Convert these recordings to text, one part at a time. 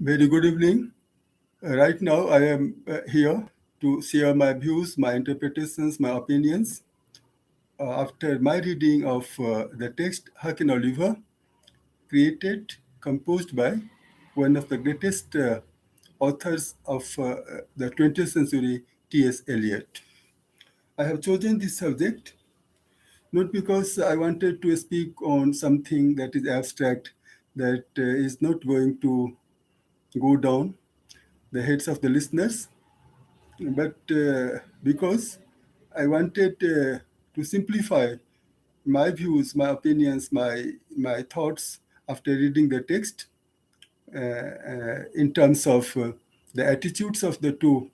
Very good evening. Right now, I am here to share my views, my interpretations, my opinions. After my reading of the text Huck and Oliver, created, composed by one of the greatest authors of the 20th century, T.S. Eliot. I have chosen this subject not because I wanted to speak on something that is abstract, that is not going to go down the heads of the listeners, but because I wanted to simplify my views, my opinions, my thoughts after reading the text in terms of the attitudes of the two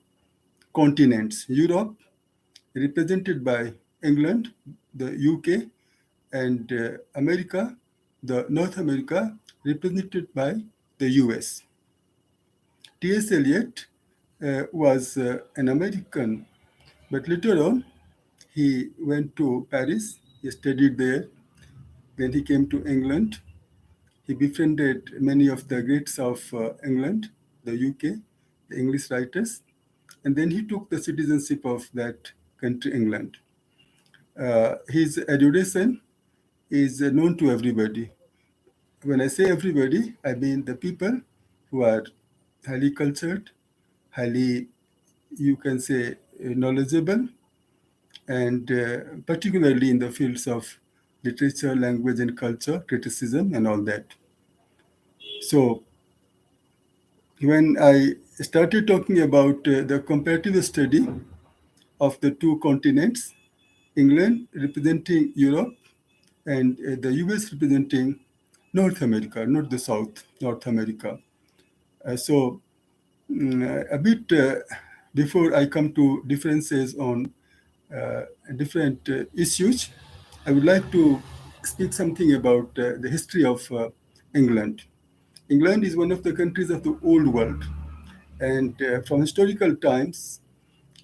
continents, Europe, represented by England, the UK, and America, the North America, represented by the US. T.S. Eliot was an American, but later on he went to Paris, he studied there, then he came to England. He befriended many of the greats of England, the UK, the English writers, and then he took the citizenship of that country, England. His education is known to everybody. When I say everybody, I mean the people who are highly cultured, highly, you can say, knowledgeable, and particularly in the fields of literature, language, and culture, criticism, and all that. So, when I started talking about the comparative study of the two continents, England representing Europe and the US representing North America, not the South, North America. A bit before I come to differences on different issues, I would like to speak something about the history of England. England is one of the countries of the old world. And from historical times,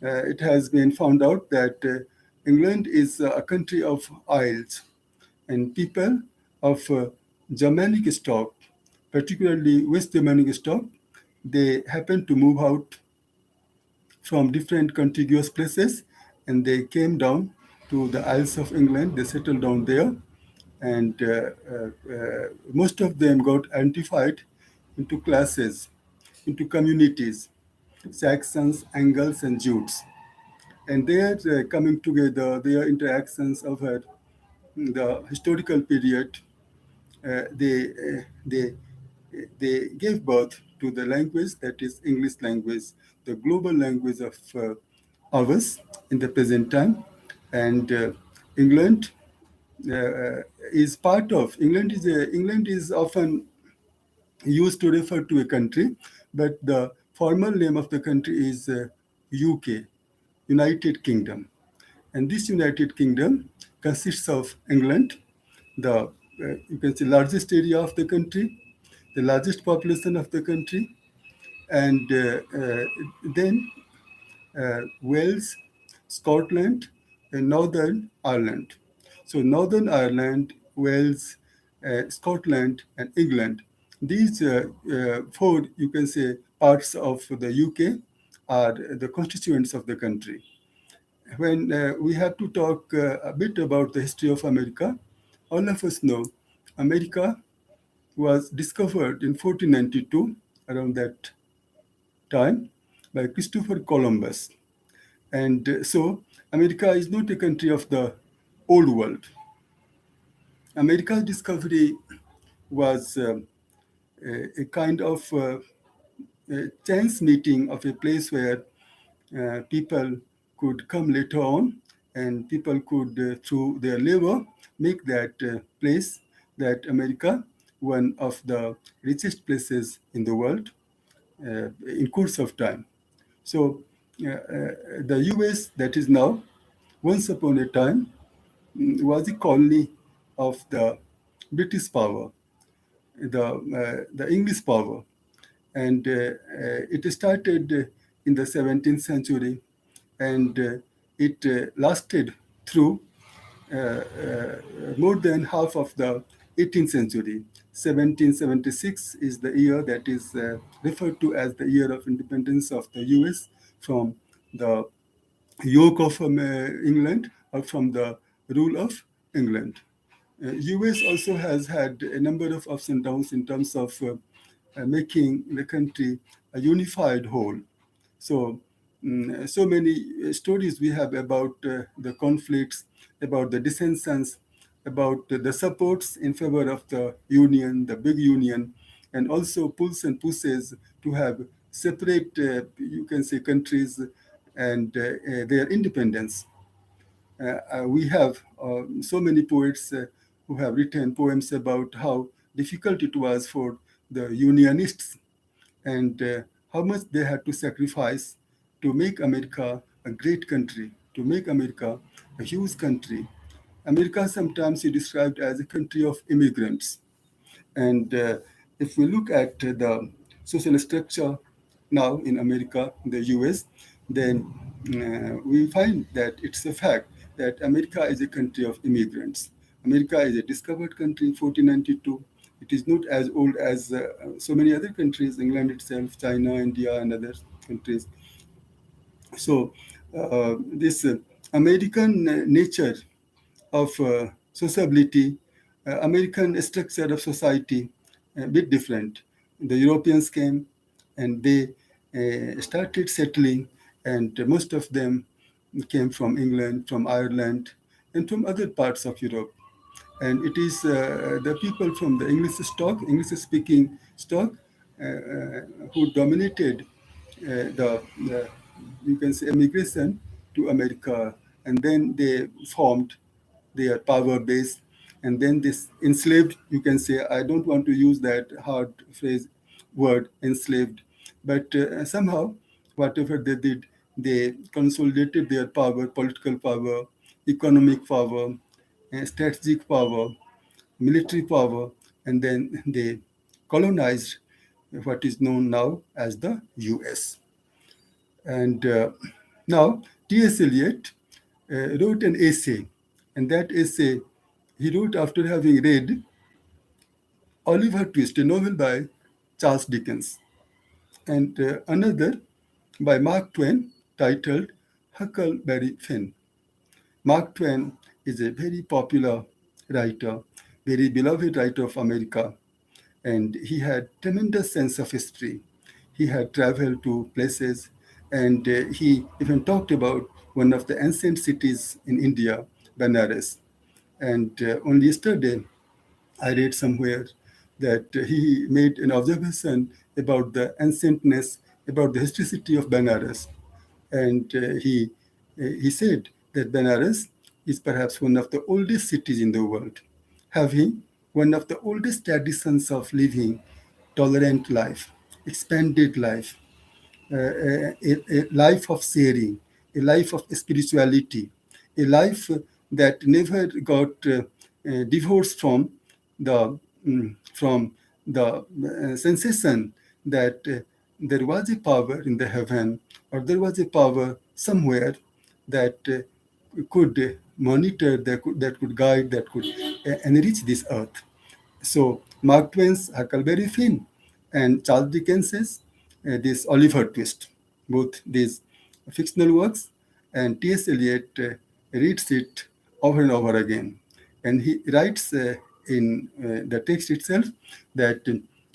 it has been found out that England is a country of isles and people of Germanic stock, particularly West Germanic stock. They happen to move out from different contiguous places and they came down to the Isles of England. They settled down there, and most of them got identified into classes, into communities, Saxons, Angles, and Jutes. And they are coming together, their interactions over the historical period, they gave birth to the language that is English language, the global language of ours in the present time. And England is part of England is often used to refer to a country, but the formal name of the country is UK, United Kingdom. And this United Kingdom consists of England, the you can say largest area of the country, the largest population of the country, and then Wales, Scotland, and Northern Ireland. So Northern Ireland, Wales, Scotland, and England. These four, you can say, parts of the UK are the constituents of the country. When we have to talk a bit about the history of America, all of us know America was discovered in 1492, around that time, by Christopher Columbus. And so America is not a country of the old world. America's discovery was a kind of a chance meeting of a place where people could come later on and people could, through their labor, make that place, that America, one of the richest places in the world in course of time. So the US that is now, once upon a time, was a colony of the British power, the English power. And it started in the 17th century and it lasted through more than half of the 18th century, 1776 is the year that is referred to as the year of independence of the US from the yoke of England, or from the rule of England. US also has had a number of ups and downs in terms of making the country a unified whole. So, so many stories we have about the conflicts, about the dissensions, about the supports in favor of the union, the big union, and also pulls and pushes to have separate, you can say, countries and their independence. We have so many poets who have written poems about how difficult it was for the Unionists and how much they had to sacrifice to make America a great country, to make America a huge country. America sometimes is described as a country of immigrants. And if we look at the social structure now in America, the US, then we find that it's a fact that America is a country of immigrants. America is a discovered country in 1492. It is not as old as so many other countries, England itself, China, India, and other countries. So, this American nature of sociability, American structure of society, a bit different. The Europeans came and they started settling, and most of them came from England, from Ireland, and from other parts of Europe. And it is the people from the English stock, English-speaking stock, who dominated the, you can say, immigration to America, and then they formed their power base, and then this enslaved, you can say, I don't want to use that hard phrase word, enslaved, but somehow whatever they did, they consolidated their power, political power, economic power, strategic power, military power, and then they colonized what is known now as the US. And now T.S. Eliot wrote an essay, and that essay he wrote after having read Oliver Twist, a novel by Charles Dickens, and another by Mark Twain titled Huckleberry Finn. Mark Twain is a very popular writer, very beloved writer of America, and he had tremendous sense of history. He had traveled to places, and he even talked about one of the ancient cities in India, Benares. And only yesterday, I read somewhere that he made an observation about the ancientness, about the historicity of Benares. And he said that Benares is perhaps one of the oldest cities in the world, having one of the oldest traditions of living tolerant life, expanded life, a life of sharing, a life of spirituality, a life that never got divorced the from the sensation that there was a power in the heaven, or there was a power somewhere that could monitor, that could guide, that could enrich this earth. So Mark Twain's Huckleberry Finn and Charles Dickens's this Oliver Twist, both these fictional works, and T.S. Eliot reads it over and over again. And he writes in the text itself that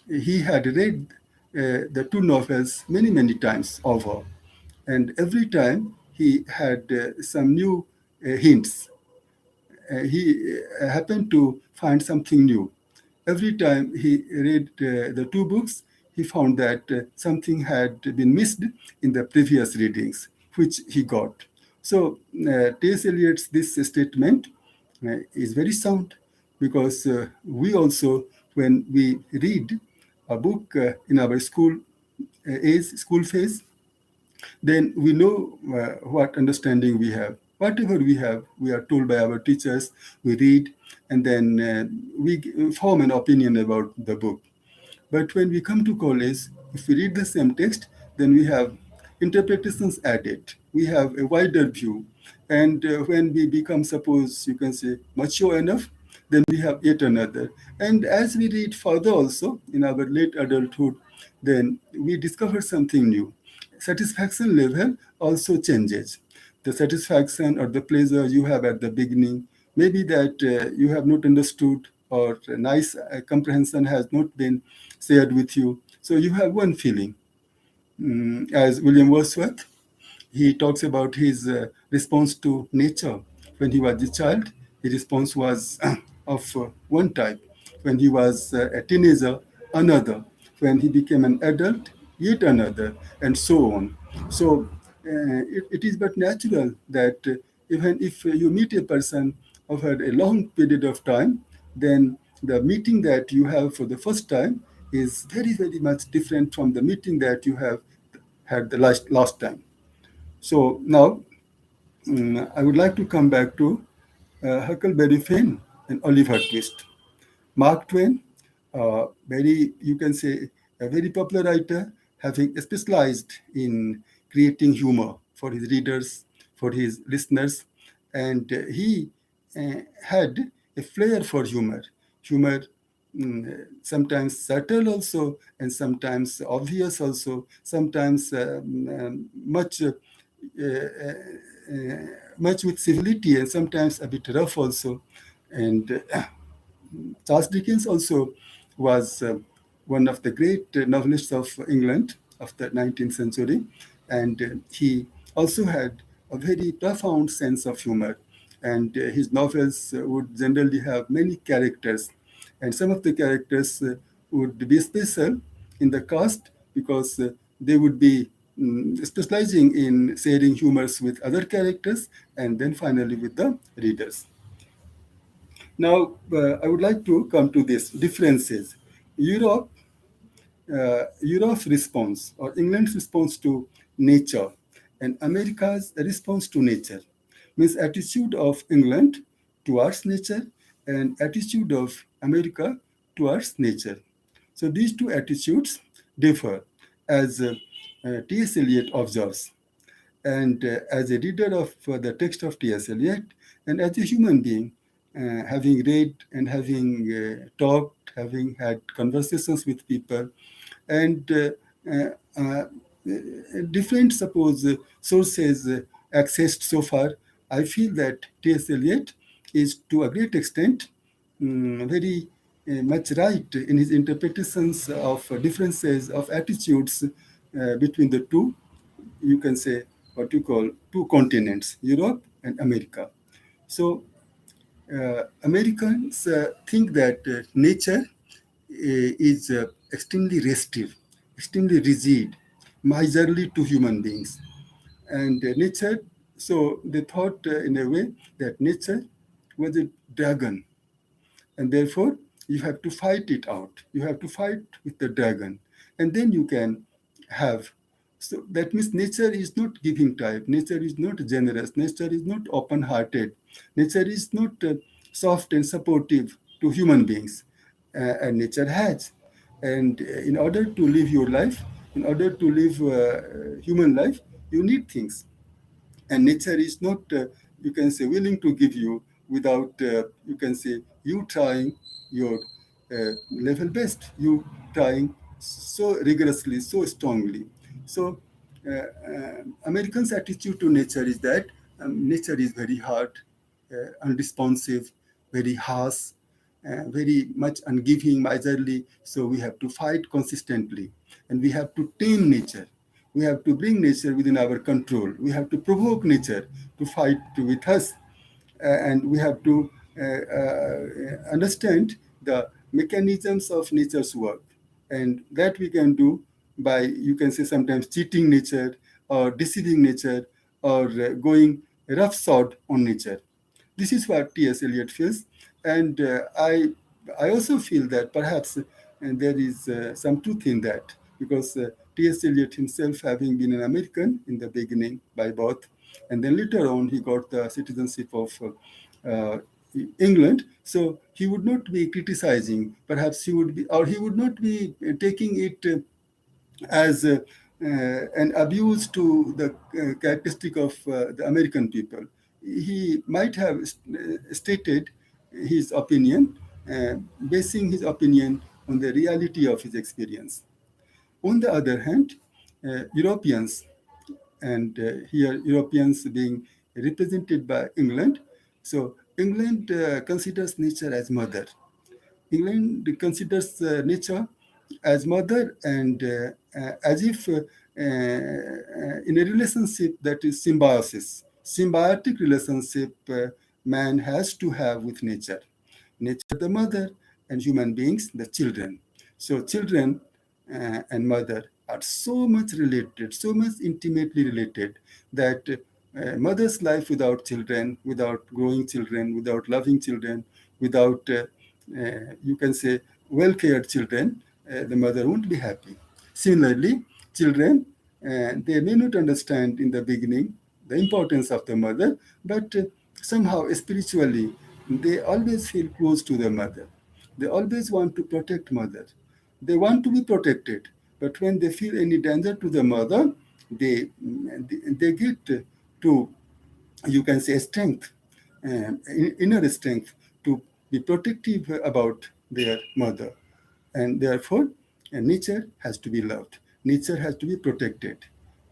he had read the two novels many, many times over. And every time he had some new hints. He happened to find something new. Every time he read the two books, he found that something had been missed in the previous readings, which he got. So T.S. Eliot's this statement is very sound, because we also, when we read a book in our school phase, then we know what understanding we have. Whatever we have, we are told by our teachers, we read, and then we form an opinion about the book. But when we come to college, if we read the same text, then we have interpretations added. We have a wider view. And when we become, suppose you can say, mature enough, then we have yet another. And as we read further also in our late adulthood, then we discover something new. Satisfaction level also changes. The satisfaction or the pleasure you have at the beginning, maybe that you have not understood, or a nice comprehension has not been shared with you. So you have one feeling. As William Wordsworth, he talks about his response to nature. When he was a child, his response was of one type. When he was a teenager, another. When he became an adult, yet another, and so on. So it is but natural that even if you meet a person over a long period of time, then the meeting that you have for the first time is very, very much different from the meeting that you have had the last time. So now I would like to come back to Huckleberry Finn and Oliver Twist. Mark Twain, very, you can say, a very popular writer, having specialized in creating humor for his readers, for his listeners, and he had a flair for humor. Humor, mm, sometimes subtle also, and sometimes obvious also, sometimes much much with civility, and sometimes a bit rough also. And Charles Dickens also was one of the great novelists of England of the 19th century, and he also had a very profound sense of humor. And his novels would generally have many characters, and some of the characters would be special in the cast because they would be specializing in sharing humors with other characters, and then finally with the readers. Now, I would like to come to these differences. Europe, Europe's response, or England's response to nature, and America's response to nature, means attitude of England towards nature and attitude of America towards nature. So these two attitudes differ, as T.S. Eliot observes. And as a reader of the text of T.S. Eliot, and as a human being, having read and having talked, having had conversations with people, and different, suppose, sources accessed so far, I feel that T.S. Eliot is to a great extent very much right in his interpretations of differences of attitudes between the two, you can say, what you call two continents, Europe and America. So Americans think that nature is extremely restive, extremely rigid, miserly to human beings. And nature, so they thought in a way that nature was a dragon, and therefore you have to fight it out. You have to fight with the dragon, and then you can have. So that means nature is not giving type, nature is not generous, nature is not open hearted, nature is not soft and supportive to human beings, and nature has. And in order to live your life, in order to live human life, you need things, and nature is not, you can say, willing to give you without, you can say, you trying your level best, you trying so rigorously, so strongly. So Americans attitude to nature is that nature is very hard, unresponsive, very harsh, very much ungiving, miserly. So we have to fight consistently, and we have to tame nature. We have to bring nature within our control. We have to provoke nature to fight with us, and we have to understand the mechanisms of nature's work, and that we can do by, you can say, sometimes cheating nature, or deceiving nature, or going roughshod on nature. This is what T.S. Eliot feels, and I also feel that perhaps there is some truth in that, because T.S. Eliot himself, having been an American in the beginning by birth, and then later on he got the citizenship of uh, England, so he would not be criticizing. Perhaps he would be, or he would not be taking it as an abuse to the characteristic of the American people. He might have stated his opinion, uh, basing his opinion on the reality of his experience. On the other hand, Europeans, and here Europeans being represented by England, so England considers nature as mother. England considers nature as mother and as if in a relationship that is symbiosis, symbiotic relationship man has to have with nature. Nature, the mother, and human beings, the children. So, children and mother are so much related, so much intimately related that mother's life without children, without growing children, without loving children, without you can say well cared children, the mother won't be happy. Similarly, children, they may not understand in the beginning the importance of the mother, but somehow spiritually, they always feel close to the mother. They always want to protect mother. They want to be protected, but when they feel any danger to the mother, they get to, you can say, strength, inner strength to be protective about their mother. And therefore, nature has to be loved. Nature has to be protected.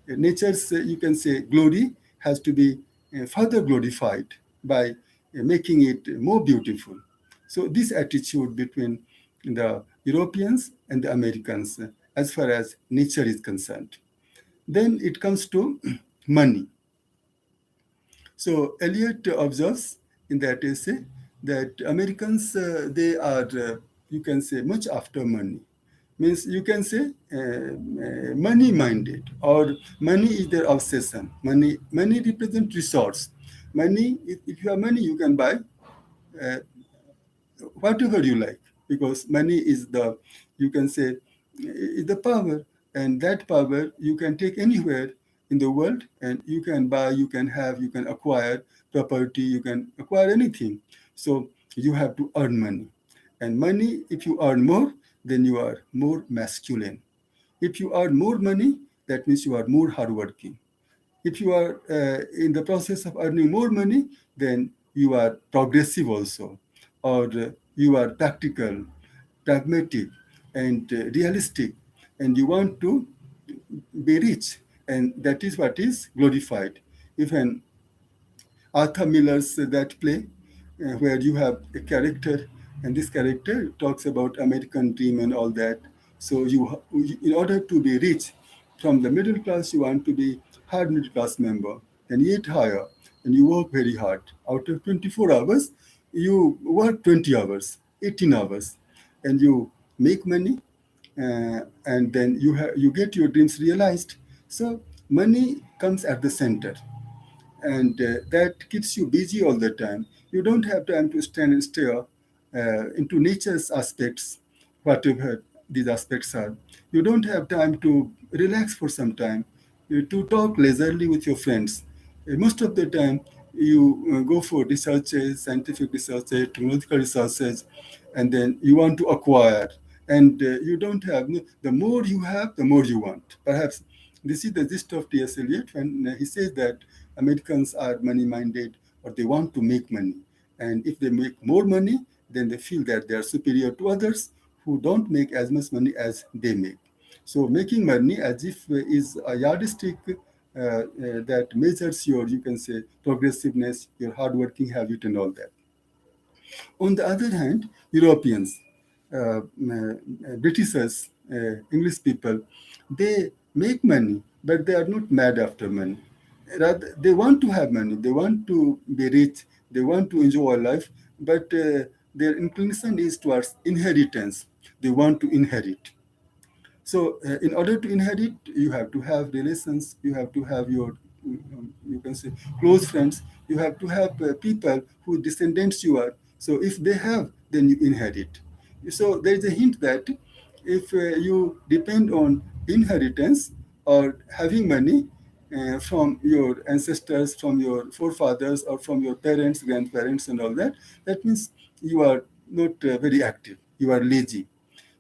Nature's, you can say, glory has to be further glorified by making it more beautiful. So this attitude between the Europeans and the Americans as far as nature is concerned. Then it comes to money. So Eliot observes in that essay that Americans, they are, you can say, much after money. Means you can say money-minded, or money is their obsession. Money represents resource. Money, if you have money, you can buy uh, whatever you like, because money is the, you can say, is the power, and that power you can take anywhere in the world, and you can buy, you can have, you can acquire property, you can acquire anything. So you have to earn money, and money, if you earn more, then you are more masculine. If you earn more money, that means you are more hardworking. If you are in the process of earning more money, then you are progressive also, or you are practical, pragmatic, and realistic, and you want to be rich, and that is what is glorified. If an Arthur Miller's that play, where you have a character, and this character talks about American dream and all that. So in order to be rich, from the middle class, you want to be hard middle class member, and yet higher, and you work very hard. Out of 24 hours, you work 20 hours, 18 hours, and you make money, and then you get your dreams realized. So money comes at the center, and that keeps you busy all the time. You don't have time to stand and stare into nature's aspects, whatever these aspects are. You don't have time to relax for some time, to talk leisurely with your friends. Most of the time, you go for researches, scientific researches, technological researches, and then you want to acquire. And you don't have, the more you have, the more you want. Perhaps this is the gist of T.S. Eliot when he says that Americans are money minded, or they want to make money. And if they make more money, then they feel that they are superior to others who don't make as much money as they make. So making money as if is a yardstick that measures your, you can say, progressiveness, your hardworking habit, and all that. On the other hand, Europeans, Britishers, English people, they make money, but they are not mad after money. Rather, they want to have money, they want to be rich, they want to enjoy life, but their inclination is towards inheritance. They want to inherit. So, in order to inherit, you have to have relations, you have to have your, you can say, close friends, you have to have people whose descendants you are. So, if they have, then you inherit. So, there is a hint that if you depend on inheritance or having money from your ancestors, from your forefathers, or from your parents, grandparents, and all that, that means you are not very active, you are lazy.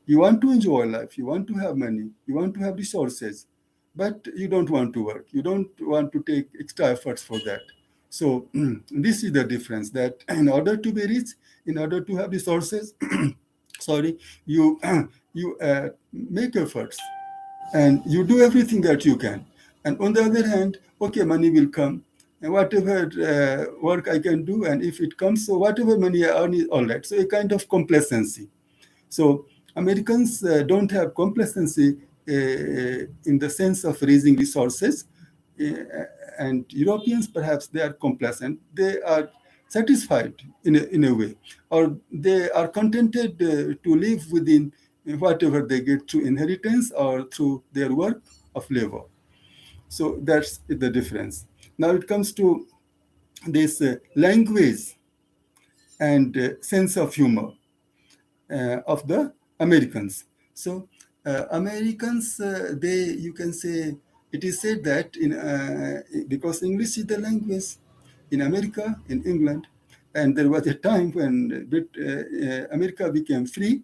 You want to enjoy life, you want to have money, you want to have resources, but you don't want to work. You don't want to take extra efforts for that. So this is the difference, that in order to be rich, in order to have resources, sorry, you you make efforts and you do everything that you can. And on the other hand, okay, money will come, and whatever work I can do, and if it comes, so whatever money I earn is all right. So a kind of complacency. So Americans don't have complacency in the sense of raising resources, uh, and Europeans perhaps they are complacent. They are satisfied in a way, or they are contented to live within whatever they get through inheritance or through their work of labor. So that's the difference. Now it comes to this language and sense of humor of the Americans. So Americans, they, you can say, it is said that because English is the language in America, in England, and there was a time when America became free.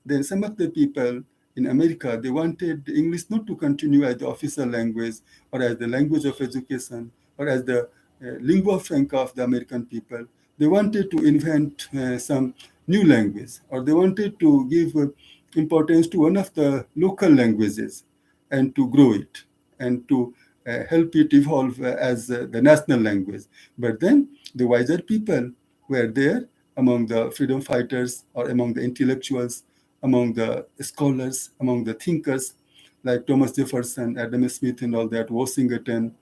Then some of the people in America, they wanted English not to continue as the official language or as the language of education or as the lingua franca of the American people. They wanted to invent some new language, or they wanted to give importance to one of the local languages and to grow it and to help it evolve as the national language. But then the wiser people were there among the freedom fighters or among the intellectuals, among the scholars, among the thinkers like Thomas Jefferson, Adam Smith, and all that, Washington.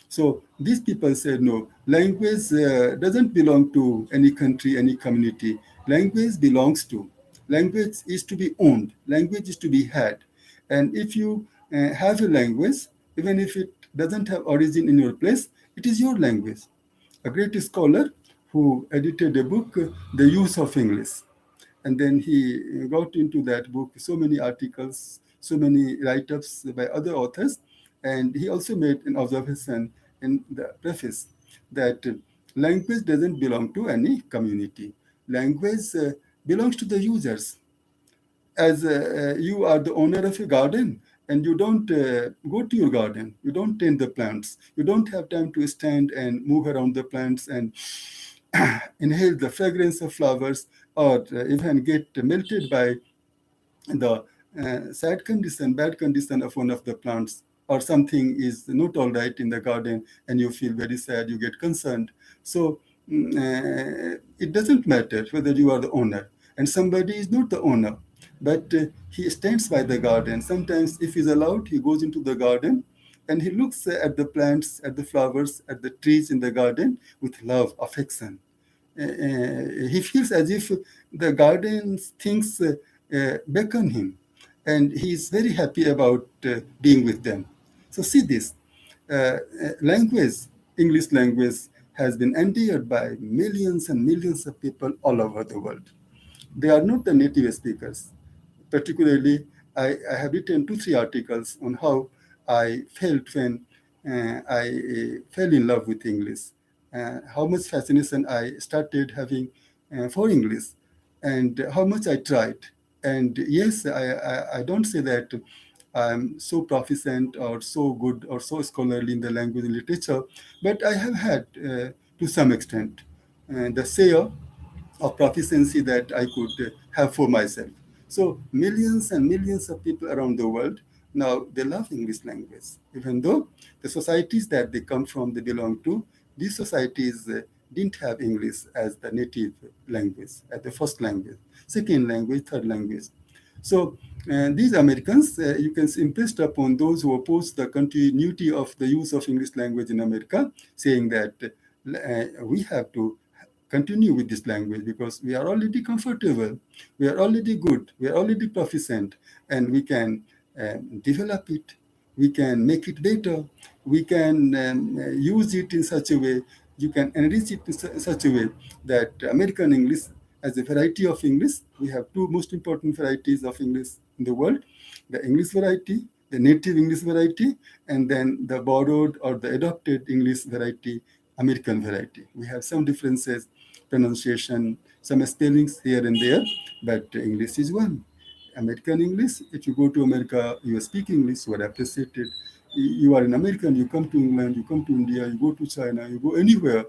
So these people said, no, language doesn't belong to any country, any community. Language belongs to. Language is to be owned. Language is to be had. And if you have a language, even if it doesn't have origin in your place, it is your language. A great scholar who edited a book, The Use of English, and then he got into that book so many articles, so many write-ups by other authors, and he also made an observation in the preface that language doesn't belong to any community. Language belongs to the users. As you are the owner of a garden, and you don't go to your garden, you don't tend the plants, you don't have time to stand and move around the plants and inhale the fragrance of flowers, or even get melted by the sad condition, bad condition of one of the plants, or something is not all right in the garden, and you feel very sad, you get concerned. So it doesn't matter whether you are the owner, and somebody is not the owner, but he stands by the garden. Sometimes, if he's allowed, he goes into the garden and he looks at the plants, at the flowers, at the trees in the garden with love, affection. He feels as if the garden things beckon him, and he's very happy about being with them. So see this language, English language, has been endeared by millions and millions of people all over the world. They are not the native speakers. Particularly, I have written 2, 3 articles on how I felt when I fell in love with English, how much fascination I started having for English, and how much I tried. And yes, I don't say that I'm so proficient or so good or so scholarly in the language and literature, but I have had, to some extent, the share of proficiency that I could have for myself. So millions and millions of people around the world now, they love English language, even though the societies that they come from, they belong to, these societies didn't have English as the native language, as the first language, second language, third language. So these Americans, you can see, impressed upon those who oppose the continuity of the use of English language in America, saying that we have to continue with this language because we are already comfortable, we are already good, we are already proficient, and we can develop it, we can make it better, we can use it in such a way, you can enrich it in such a way that American English, as a variety of English, we have 2 most important varieties of English in the world, the English variety, the native English variety, and then the borrowed or the adopted English variety, American variety. We have some differences, pronunciation, some spellings here and there, but English is one. American English, if you go to America, you speak English, you are appreciated. You are an American, you come to England, you come to India, you go to China, you go anywhere,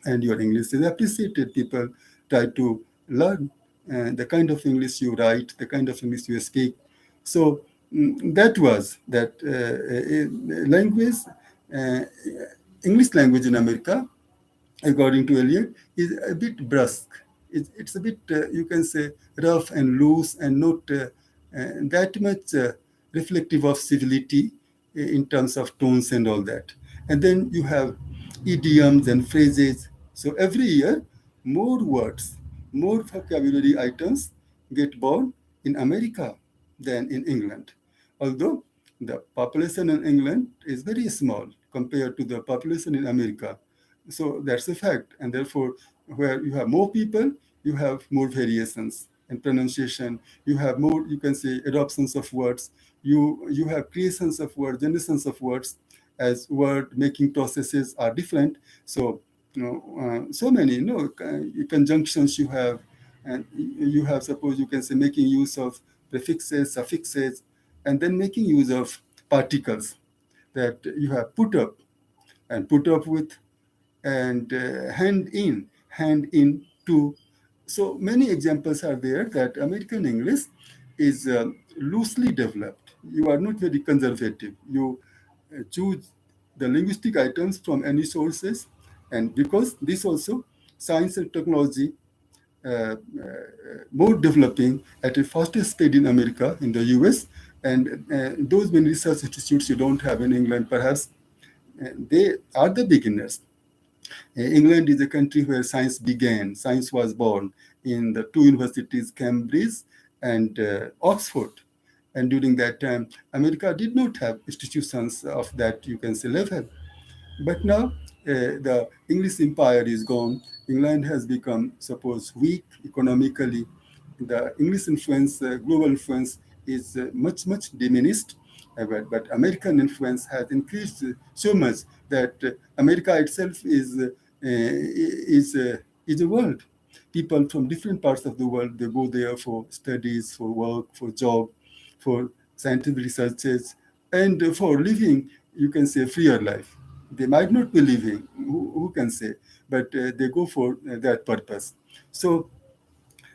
and your English is appreciated. People try to learn the kind of English you write, the kind of English you speak. So that was that language, uh, English language in America, according to Eliot, is a bit brusque. It's a bit, you can say, rough and loose and not that much reflective of civility in terms of tones and all that. And then you have idioms and phrases. So every year, more words, more vocabulary items get born in America than in England. Although the population in England is very small compared to the population in America. So that's a fact. And therefore, where you have more people, you have more variations in pronunciation. You have more, you can say, adoptions of words. You have creations of words, generations of words, as word making processes are different. So, so many, conjunctions you have, and you have, suppose you can say, making use of prefixes, suffixes, and then making use of particles that you have put up and put up with, and hand in to. So many examples are there that American English is loosely developed. You are not very conservative. You choose the linguistic items from any sources, and because this also, science and technology more developing at a faster speed in America, in the US, and those many research institutes you don't have in England, perhaps, they are the beginners. England is a country where science began. Science was born in the two universities, Cambridge and Oxford. And during that time, America did not have institutions of that, you can say, level. But now the English empire is gone. England has become, suppose, weak economically. The English influence, global influence, is much, much diminished. But American influence has increased so much that America itself is a world. People from different parts of the world, they go there for studies, for work, for job, for scientific researches, and for living, you can say, freer life. They might not be living, who can say, but they go for that purpose. So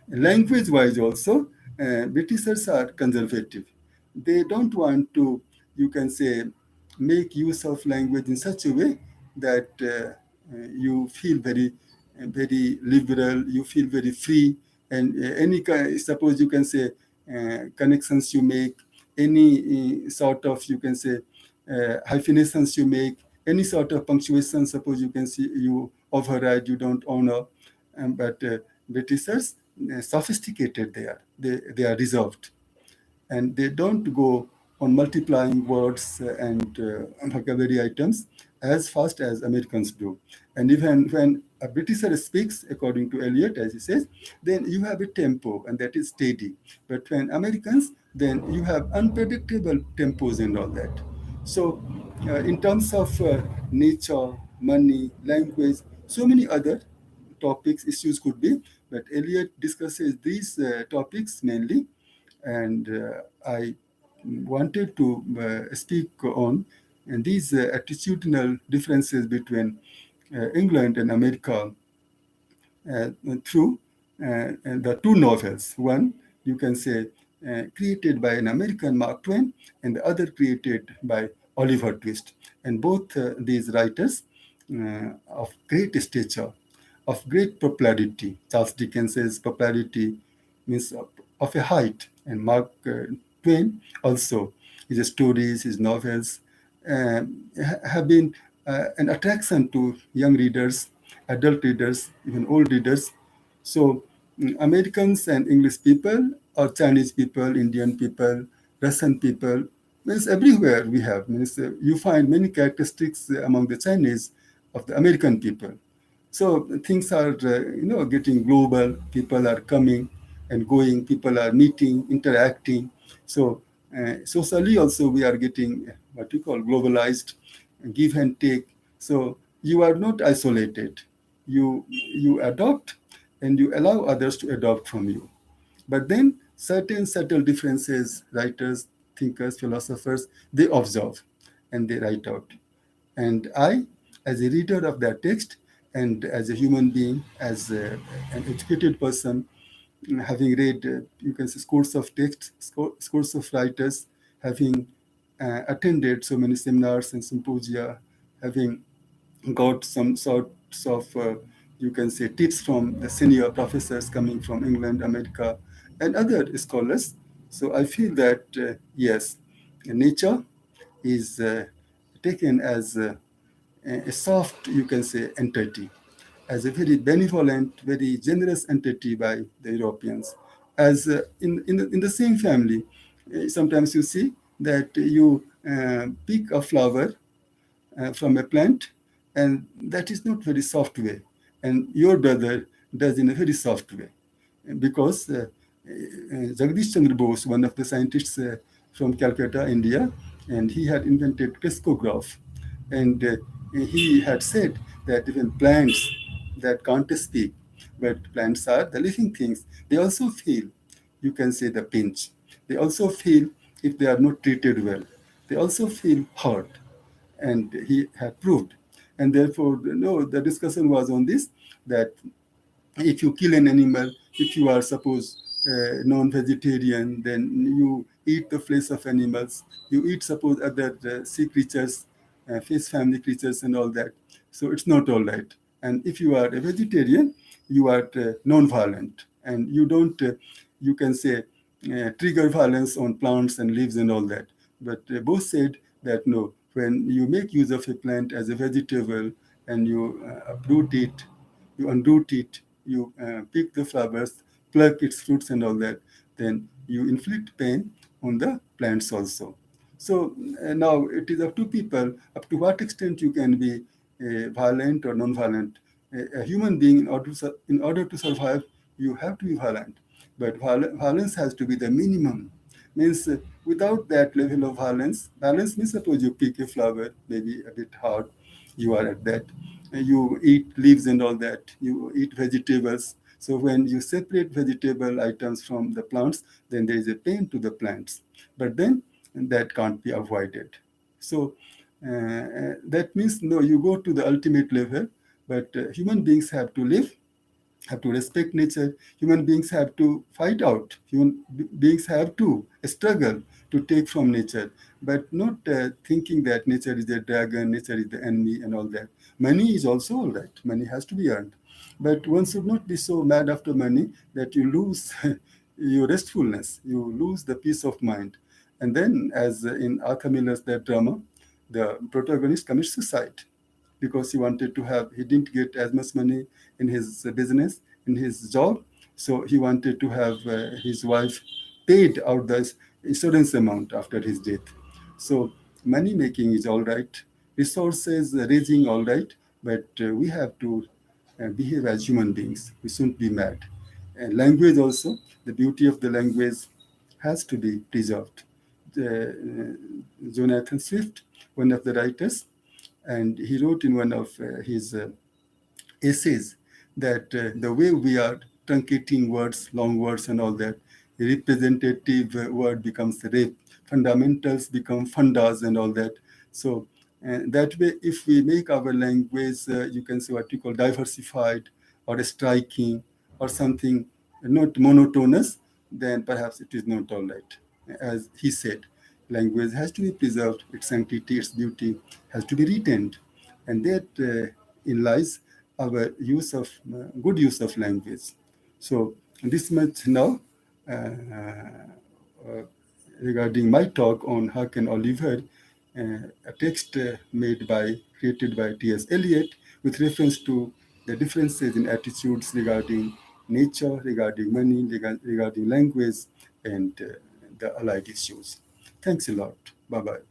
language-wise also, Britishers are conservative. They don't want to, you can say, make use of language in such a way that you feel very, very liberal, you feel very free, and any suppose you can say connections you make, any sort of, you can say, hyphenations you make, any sort of punctuation, suppose you can see, you override, you don't honor, but Britishers, sophisticated they are. They are reserved, and they don't go on multiplying words and vocabulary items as fast as Americans do. And even when a Britisher speaks, according to Eliot, as he says, then you have a tempo, and that is steady. But when Americans, then you have unpredictable tempos and all that. So, in terms of nature, money, language, so many other topics, issues could be, but Eliot discusses these topics mainly, and I wanted to speak on and these attitudinal differences between England and America through the two novels. One, you can say, created by an American, Mark Twain, and the other created by Oliver Twist. And both these writers of great stature, of great popularity. Charles Dickens's popularity means of a height, and Mark Twain also, his stories, his novels have been an attraction to young readers, adult readers, even old readers. So Americans and English people, or Chinese people, Indian people, Russian people, means everywhere we have. Means you find many characteristics among the Chinese of the American people. So things are, getting global. People are coming and going. People are meeting, interacting. So socially also we are getting what we call globalized, give and take. So you are not isolated. You adopt, and you allow others to adopt from you. But then certain subtle differences, writers, thinkers, philosophers, they observe and they write out. And I, as a reader of that text, And as a human being, as an educated person, having read, you can say, scores of texts, scores of writers, having attended so many seminars and symposia, having got some sorts of, you can say, tips from the senior professors coming from England, America, and other scholars. So I feel that, yes, nature is taken as a soft, you can say, entity, as a very benevolent, very generous entity by the Europeans. As in the same family, sometimes you see that you pick a flower from a plant, and that is not very soft way. And your brother does in a very soft way. Because Jagdish Chandra Bose, one of the scientists from Calcutta, India, and he had invented crystallograph. And he had said that even plants that can't speak, but plants are the living things, they also feel, you can say, the pinch. They also feel if they are not treated well. They also feel hurt, and he had proved. And therefore, no, the discussion was on this, that if you kill an animal, if you are suppose non-vegetarian, then you eat the flesh of animals, you eat suppose other sea creatures, fish family creatures and all that. So it's not all right. And if you are a vegetarian, you are non-violent, and you don't, you can say, trigger violence on plants and leaves and all that. But both said that no, when you make use of a plant as a vegetable and you uproot it, you unroot it, you pick the flowers, pluck its fruits and all that, then you inflict pain on the plants also. So now it is up to people, up to what extent you can be violent or non-violent. A human being, in order to survive, you have to be violent. But violence has to be the minimum. Means without that level of violence means suppose you pick a flower, maybe a bit hard, you are at that, you eat leaves and all that, you eat vegetables. So when you separate vegetable items from the plants, then there is a pain to the plants. But then that can't be avoided. So that means no, you go to the ultimate level, but human beings have to live, have to respect nature. Human beings have to fight out. Human beings have to struggle to take from nature, but not thinking that nature is a dragon, nature is the enemy, and all that. Money is also all right. Money has to be earned, but one should not be so mad after money that you lose your restfulness, you lose the peace of mind. And then, as in Arthur Miller's that drama, the protagonist commits suicide because he didn't get as much money in his business, in his job. So he wanted to have his wife paid out the insurance amount after his death. So money making is all right, resources raising all right, but we have to behave as human beings. We shouldn't be mad. And language also, the beauty of the language has to be preserved. Jonathan Swift, one of the writers, and he wrote in one of his essays that the way we are truncating words, long words, and all that, representative word becomes rep, fundamentals become fundas, and all that. So that way, if we make our language, you can say what you call diversified or striking or something not monotonous, then perhaps it is not all right. As he said, language has to be preserved, its sanctity, its beauty has to be retained. And that in lies our good use of language. So this much now regarding my talk on Huck and Oliver, a text created by T.S. Eliot with reference to the differences in attitudes regarding nature, regarding money, regarding language, and the allied issues. Thanks a lot. Bye-bye.